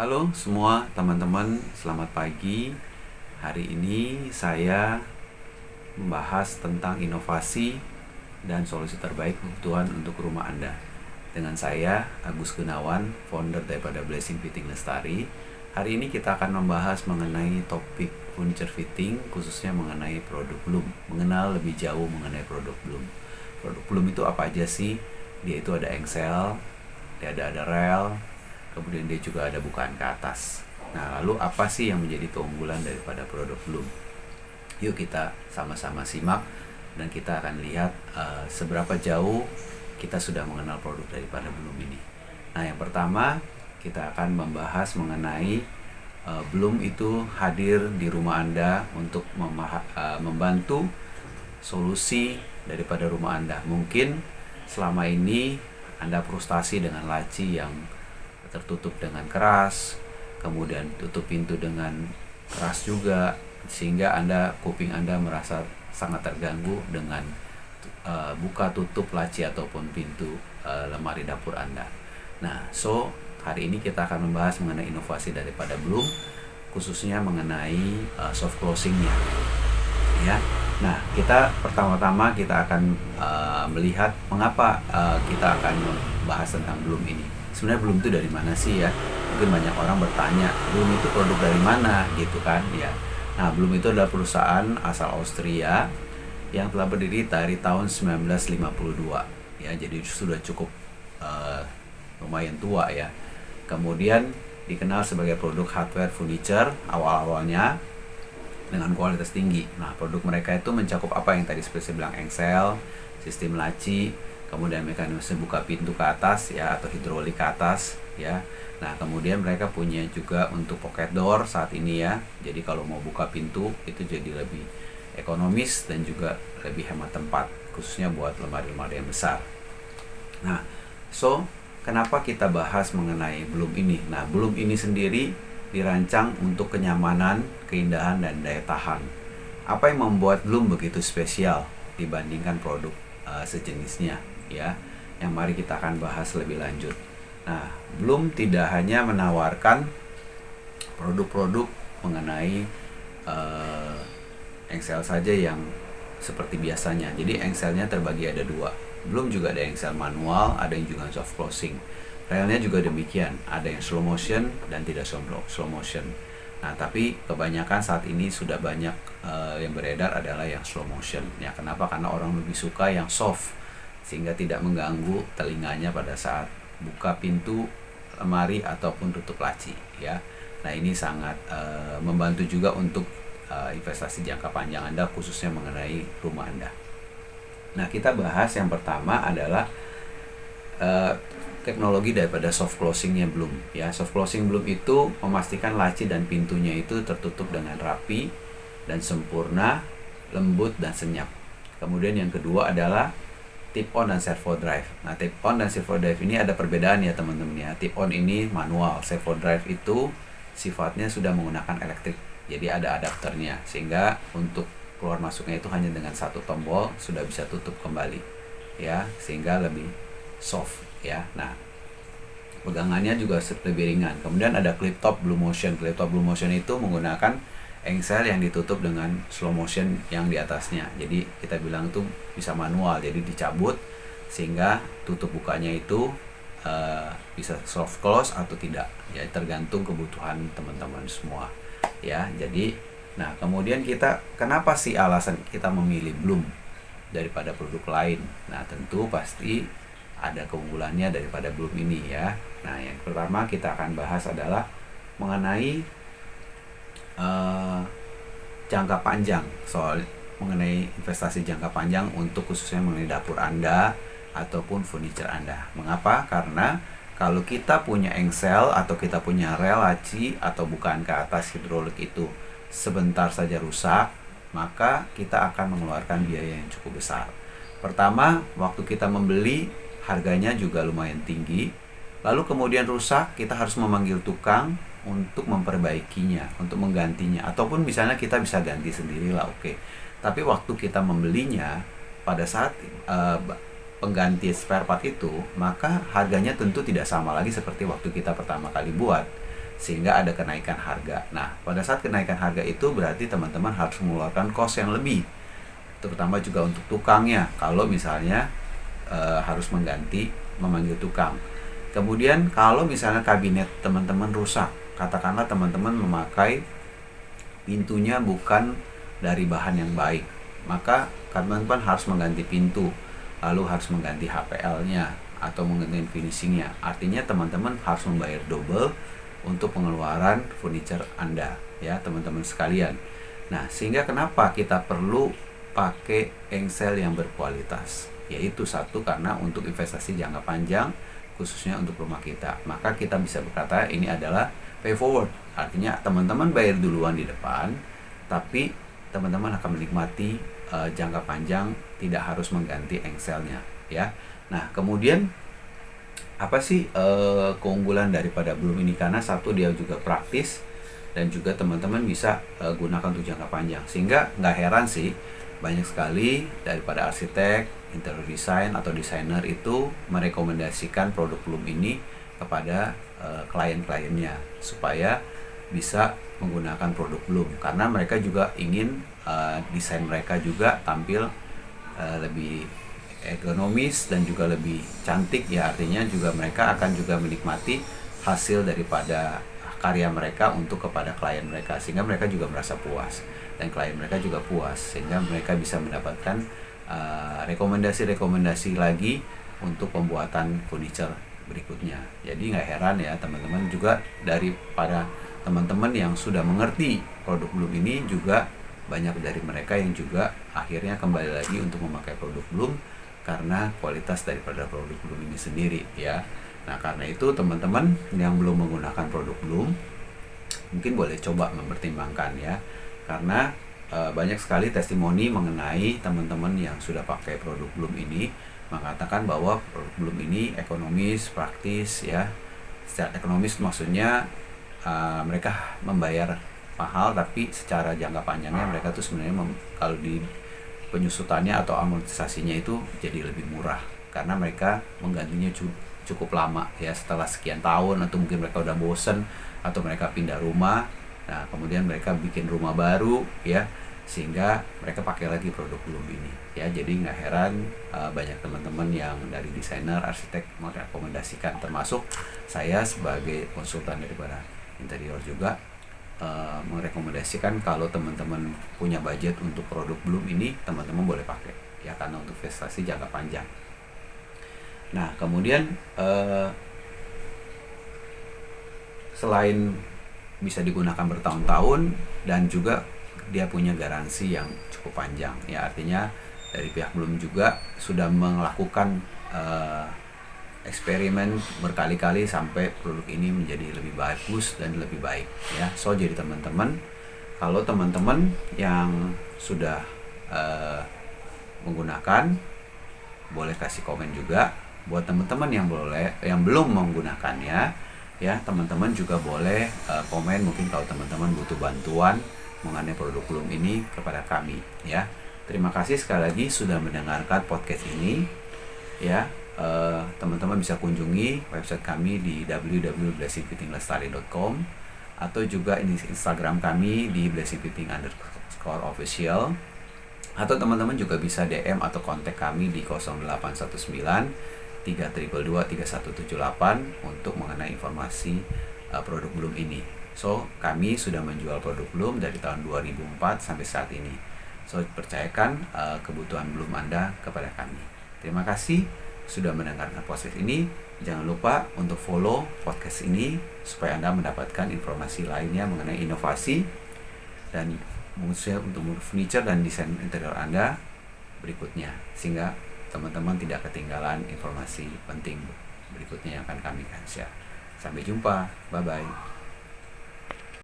Halo semua teman-teman, selamat pagi. Hari ini saya membahas tentang inovasi dan solusi terbaik kebutuhan untuk rumah Anda. Dengan saya, Agus Gunawan, founder daripada Blessing Fitting Lestari. Hari ini kita akan membahas mengenai topik furniture fitting, khususnya mengenai produk Bloom. Mengenal lebih jauh mengenai produk Bloom. Produk Bloom itu apa aja sih? Dia itu ada engsel, dia ada rel, kemudian dia juga ada bukaan ke atas. Nah, lalu apa sih yang menjadi keunggulan daripada produk Bloom? Yuk kita sama-sama simak dan kita akan lihat seberapa jauh kita sudah mengenal produk daripada Bloom ini. Nah, yang pertama kita akan membahas mengenai Bloom itu hadir di rumah Anda untuk membantu solusi daripada rumah Anda. Mungkin selama ini Anda frustasi dengan laci yang tertutup dengan keras, kemudian tutup pintu dengan keras juga, sehingga kuping Anda merasa sangat terganggu dengan buka tutup laci ataupun pintu lemari dapur Anda. Nah, hari ini kita akan membahas mengenai inovasi daripada Bloom, khususnya mengenai soft closingnya, ya. Nah, pertama-tama kita akan melihat mengapa kita akan membahas tentang Bloom ini. Sebenarnya Bloom itu dari mana sih ya? Mungkin banyak orang bertanya, Bloom itu produk dari mana gitu kan ya. Nah, Bloom itu adalah perusahaan asal Austria yang telah berdiri dari tahun 1952 ya. Jadi sudah cukup lumayan tua ya. Kemudian dikenal sebagai produk hardware furniture awal-awalnya dengan kualitas tinggi. Nah, produk mereka itu mencakup apa yang tadi seperti saya bilang, engsel, sistem laci, kemudian mekanisme buka pintu ke atas ya, atau hidrolik ke atas ya. Nah, kemudian mereka punya juga untuk pocket door saat ini ya. Jadi kalau mau buka pintu itu jadi lebih ekonomis dan juga lebih hemat tempat, khususnya buat lemari-lemari yang besar. Nah, kenapa kita bahas mengenai Bloom ini? Nah, Bloom ini sendiri dirancang untuk kenyamanan, keindahan, dan daya tahan. Apa yang membuat Bloom begitu spesial dibandingkan produk sejenisnya ya, yang mari kita akan bahas lebih lanjut. Nah, Bloom tidak hanya menawarkan produk-produk mengenai engsel saja yang seperti biasanya. Jadi engselnya terbagi ada dua. Bloom juga ada engsel manual, ada yang juga soft closing. Relnya juga demikian, ada yang slow motion dan tidak slow motion. Nah, tapi kebanyakan saat ini sudah banyak yang beredar adalah yang slow motion. Ya, kenapa? Karena orang lebih suka yang soft, sehingga tidak mengganggu telinganya pada saat buka pintu lemari ataupun tutup laci. Ya, nah ini sangat membantu juga untuk investasi jangka panjang Anda, khususnya mengenai rumah Anda. Nah, kita bahas yang pertama adalah teknologi daripada soft closingnya Bloom ya. Soft closing Bloom itu memastikan laci dan pintunya itu tertutup dengan rapi dan sempurna, lembut dan senyap. Kemudian yang kedua adalah tip on dan servo drive. Nah, tip on dan servo drive ini ada perbedaan ya teman-teman ya. Tip on ini manual, servo drive itu sifatnya sudah menggunakan elektrik. Jadi ada adapternya, sehingga untuk keluar masuknya itu hanya dengan satu tombol sudah bisa tutup kembali ya, sehingga lebih soft ya. Nah, pegangannya juga lebih ringan. Kemudian ada clip top blue motion. Clip top blue motion itu menggunakan engsel yang ditutup dengan slow motion yang di atasnya. Jadi kita bilang itu bisa manual, jadi dicabut sehingga tutup bukanya itu bisa soft close atau tidak ya, tergantung kebutuhan teman-teman semua ya. Jadi nah, kemudian kenapa sih alasan kita memilih Bloom daripada produk lain? Nah, tentu pasti ada keunggulannya daripada Bloom ini ya. Nah, yang pertama kita akan bahas adalah mengenai jangka panjang, mengenai investasi jangka panjang untuk khususnya mengenai dapur Anda ataupun furniture Anda. Mengapa? Karena kalau kita punya engsel atau kita punya rel laci atau bukaan ke atas hidrolik itu sebentar saja rusak, maka kita akan mengeluarkan biaya yang cukup besar. Pertama, waktu kita membeli harganya juga lumayan tinggi. Lalu kemudian rusak, kita harus memanggil tukang untuk memperbaikinya, untuk menggantinya, ataupun misalnya kita bisa ganti sendiri lah, oke. Tapi waktu kita membelinya, pada saat pengganti spare part itu, maka harganya tentu tidak sama lagi seperti waktu kita pertama kali buat. sehingga ada kenaikan harga. Nah, pada saat kenaikan harga itu berarti teman-teman harus mengeluarkan cost yang lebih, terutama juga untuk tukangnya kalau misalnya harus memanggil tukang. Kemudian kalau misalnya kabinet teman-teman rusak, katakanlah teman-teman memakai pintunya bukan dari bahan yang baik, maka teman-teman harus mengganti pintu, lalu harus mengganti HPL-nya atau mengganti finishingnya. Artinya teman-teman harus membayar double untuk pengeluaran furniture Anda, ya teman-teman sekalian. Nah, sehingga kenapa kita perlu pakai engsel yang berkualitas? Yaitu satu, karena untuk investasi jangka panjang, khususnya untuk rumah kita. Maka kita bisa berkata ini adalah pay forward. Artinya teman-teman bayar duluan di depan, tapi teman-teman akan menikmati jangka panjang, tidak harus mengganti engselnya, ya. Nah, kemudian apa sih keunggulan daripada Bloom ini? Karena satu, dia juga praktis dan juga teman-teman bisa gunakan untuk jangka panjang, sehingga nggak heran sih banyak sekali daripada arsitek, interior design atau desainer itu merekomendasikan produk Bloom ini kepada klien-kliennya supaya bisa menggunakan produk Bloom, karena mereka juga ingin desain mereka juga tampil lebih ekonomis dan juga lebih cantik, ya. Artinya juga mereka akan juga menikmati hasil daripada karya mereka untuk kepada klien mereka, sehingga mereka juga merasa puas dan klien mereka juga puas, sehingga mereka bisa mendapatkan rekomendasi-rekomendasi lagi untuk pembuatan furniture berikutnya. Jadi nggak heran ya teman-teman, juga daripada teman-teman yang sudah mengerti produk Bloom ini, juga banyak dari mereka yang juga akhirnya kembali lagi untuk memakai produk Bloom karena kualitas daripada produk Bloom ini sendiri, ya. Nah, karena itu teman-teman yang belum menggunakan produk Bloom mungkin boleh coba mempertimbangkan, ya, karena banyak sekali testimoni mengenai teman-teman yang sudah pakai produk Bloom ini mengatakan bahwa produk Bloom ini ekonomis, praktis, ya. Secara ekonomis maksudnya mereka membayar mahal, tapi secara jangka panjangnya mereka tuh sebenarnya kalau di penyusutannya atau amortisasinya itu jadi lebih murah, karena mereka menggantinya cukup lama, ya, setelah sekian tahun, atau mungkin mereka udah bosen atau mereka pindah rumah. Nah, kemudian mereka bikin rumah baru, ya, sehingga mereka pakai lagi produk Bloom ini, ya. Jadi nggak heran banyak teman-teman yang dari desainer, arsitek merekomendasikan, termasuk saya sebagai konsultan daripada interior juga merekomendasikan kalau teman-teman punya budget untuk produk Bloom ini, teman-teman boleh pakai, ya, karena untuk investasi jangka panjang. Nah, kemudian selain bisa digunakan bertahun-tahun dan juga dia punya garansi yang cukup panjang, ya. Artinya dari pihak Bloom juga sudah melakukan eksperimen berkali-kali sampai produk ini menjadi lebih bagus dan lebih baik, ya. So, jadi teman-teman, kalau teman-teman yang sudah menggunakan, boleh kasih komen juga. Buat teman-teman yang belum menggunakannya, ya, teman-teman juga boleh komen, mungkin kalau teman-teman butuh bantuan mengenai produk Bloom ini kepada kami, ya. Terima kasih sekali lagi sudah mendengarkan podcast ini, ya. Teman-teman bisa kunjungi website kami di www.blessingfittinglestari.com atau juga Instagram kami di blessingfitting_official, atau teman-teman juga bisa DM atau kontak kami di 0819 322 3178 untuk mengenai informasi produk Bloom ini. So, kami sudah menjual produk Bloom dari tahun 2004 sampai saat ini. So, percayakan kebutuhan Bloom Anda kepada kami. Terima kasih sudah mendengarkan podcast ini. Jangan lupa untuk follow podcast ini supaya Anda mendapatkan informasi lainnya mengenai inovasi dan khususnya untuk furniture dan desain interior Anda berikutnya, sehingga teman-teman tidak ketinggalan informasi penting berikutnya yang akan kami share. Sampai jumpa, bye-bye.